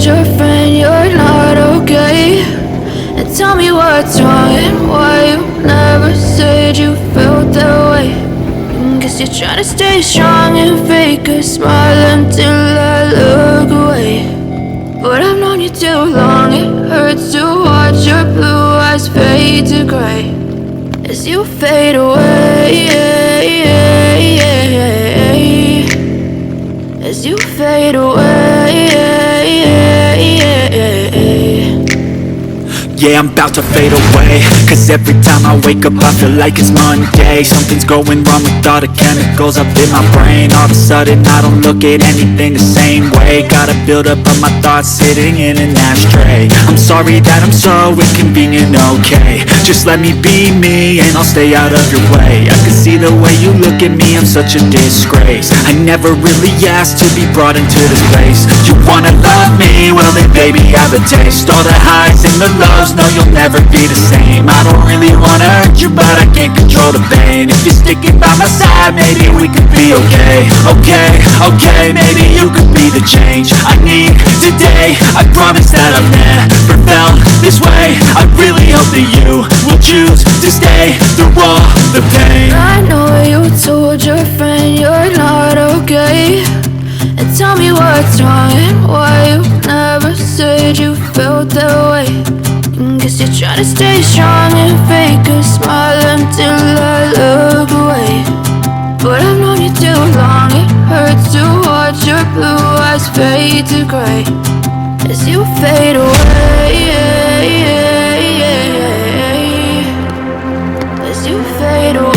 your friend you're not okay? And tell me what's wrong and why you never said you felt that way. Guess you're trying to stay strong and fake a smile until I look away. But I've known you too long, it hurts to watch your blue eyes fade to gray as you fade away, as you fade away. Yeah, I'm about to fade away, cause every time I wake up I feel like it's Monday. Something's going wrong with all the chemicals up in my brain. All of a sudden I don't look at anything the same way. Gotta build up of my thoughts sitting in an ashtray. I'm sorry that I'm so inconvenient, okay? Just let me be me and I'll stay out of your way. I can see the way you look at me, I'm such a disgrace. I never really asked to be brought into this place. You wanna love me? Well then baby have a taste. All the highs and the lows, no, you'll never be the same. I don't really wanna hurt you, but I can't control the pain. If you're sticking by my side, maybe we could be okay. Okay, maybe you could be the change I need today. I promise that I've never felt this way. I really hope that you will choose to stay through all the pain. I know you told your friend you're not okay. And tell me what's wrong and why you never said you felt that way. Guess you're trying to stay strong and fake a smile until I look away. But I've known you too long, it hurts to watch your blue eyes fade to gray as you fade away, as you fade away,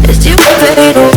as you fade away.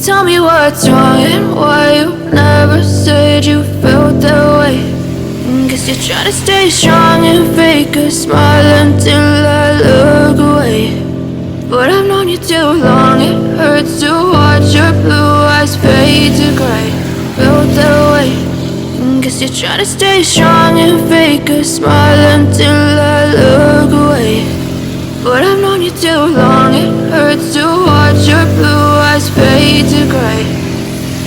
Tell me what's wrong and why you never said you felt that way. Guess you're trying to stay strong and fake a smile until I look away. But I've known you too long, it hurts to watch your blue eyes fade to gray. Felt that way. Guess you're trying to stay strong and fake a smile until I look away. But I've known you too long, it hurts to watch your blue eyes fade to gray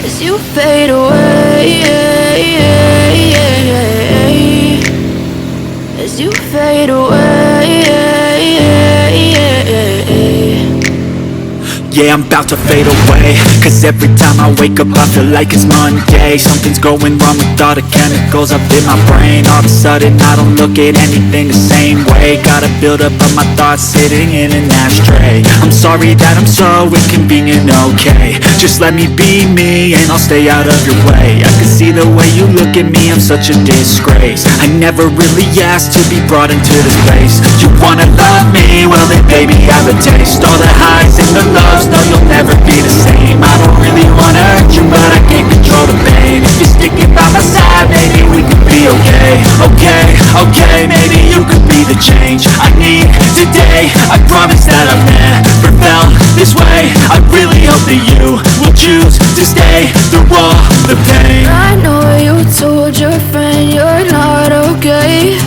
as you fade away, as you fade away. Yeah, I'm about to fade away, cause every time I wake up I feel like it's Monday. Something's going wrong with all the chemicals up in my brain. All of a sudden I don't look at anything the same way. Gotta build up of my thoughts sitting in an ashtray. I'm sorry that I'm so inconvenient, okay. Just let me be me and I'll stay out of your way. I can see the way you look at me, I'm such a disgrace. I never really asked to be brought into this place. You wanna love me? Well then baby have a taste. All the highs and the lows, no you'll never be the same. I don't really wanna hurt you but I can't control the pain. If you're sticking by my side, maybe we could be okay. Okay, maybe you could be the change I need today. I promise that I've never felt this way. I really hope that you will choose to stay through all the pain. I know you told your friend you're not okay,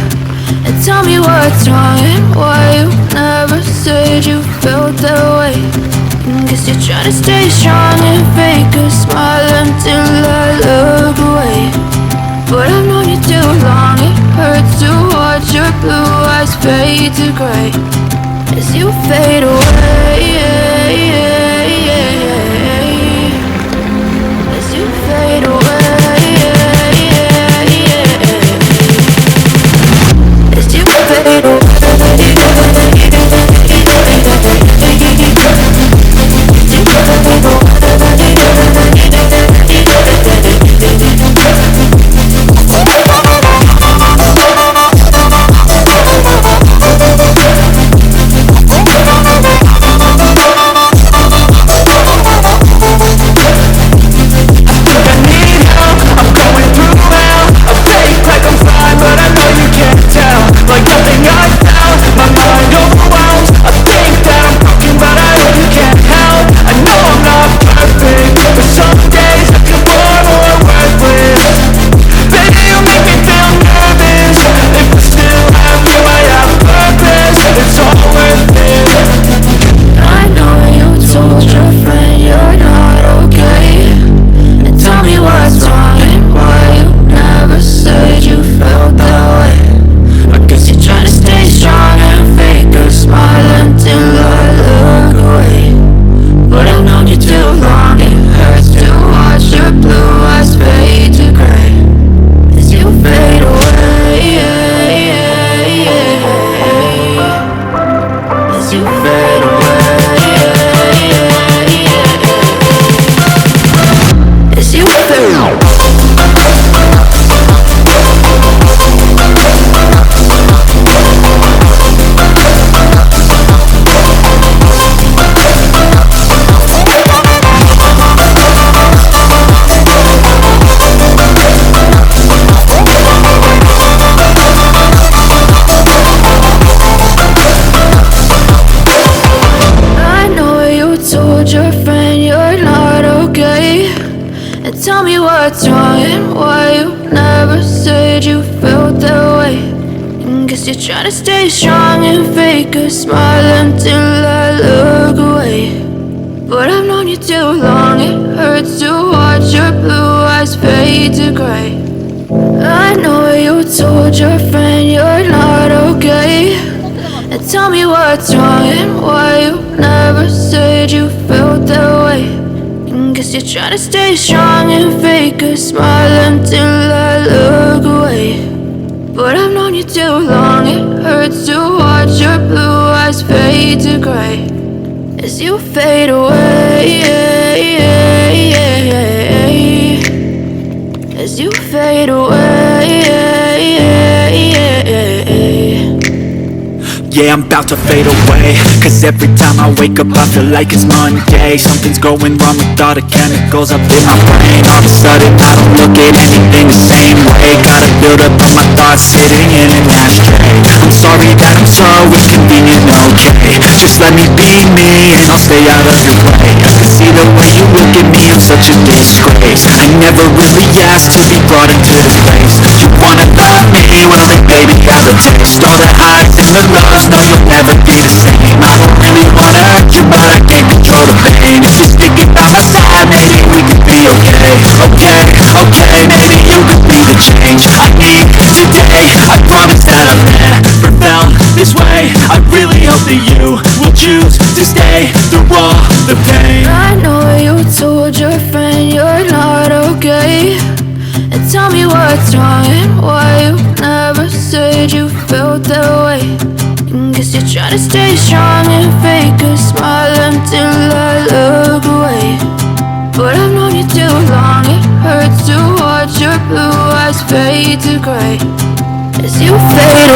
and tell me what's wrong and why you never said you felt that way. Guess you're trying to stay strong and fake a smile until I look away. But I've known you too long, it hurts to watch your blue eyes fade to gray as you fade away. As you fade away. As you fade away. Your friend you're not okay, and tell me what's wrong and why you never said you felt that way. And guess you're trying to stay strong and fake a smile until I look away. But I've known you too long, it hurts to watch your blue eyes fade to gray. I know you told your friend you're not okay, and tell me what's wrong and why you never said you felt that way. And guess you're trying to stay strong and fake a smile until I look away. But I've known you too long, it hurts to watch your blue eyes fade to gray as you fade away. As you fade away. Yeah, I'm about to fade away, cause every time I wake up I feel like it's Monday. Something's going wrong with all the chemicals up in my brain. All of a sudden I don't look at anything the same way. Gotta build up of my thoughts sitting in an ashtray. I'm sorry that I'm so inconvenient, okay. Just let me be me and I'll stay out of your way. I can see the way you look at me, I'm such a disgrace. I never really asked to be brought into this place. You wanna love me? Well then baby have a taste. All the highs and the lows, no you'll never be the same. I don't really wanna hurt you but I can't control the pain. If you're sticking by my side, maybe we could be okay. Okay, maybe you could be the change I need today. I promise that I've never felt this way. I really hope that you will choose to stay through all the pain. said you felt that way. Guess you're trying to stay strong and fake a smile until I look away. But I've known you too long, it hurts to watch your blue eyes fade to gray as you fade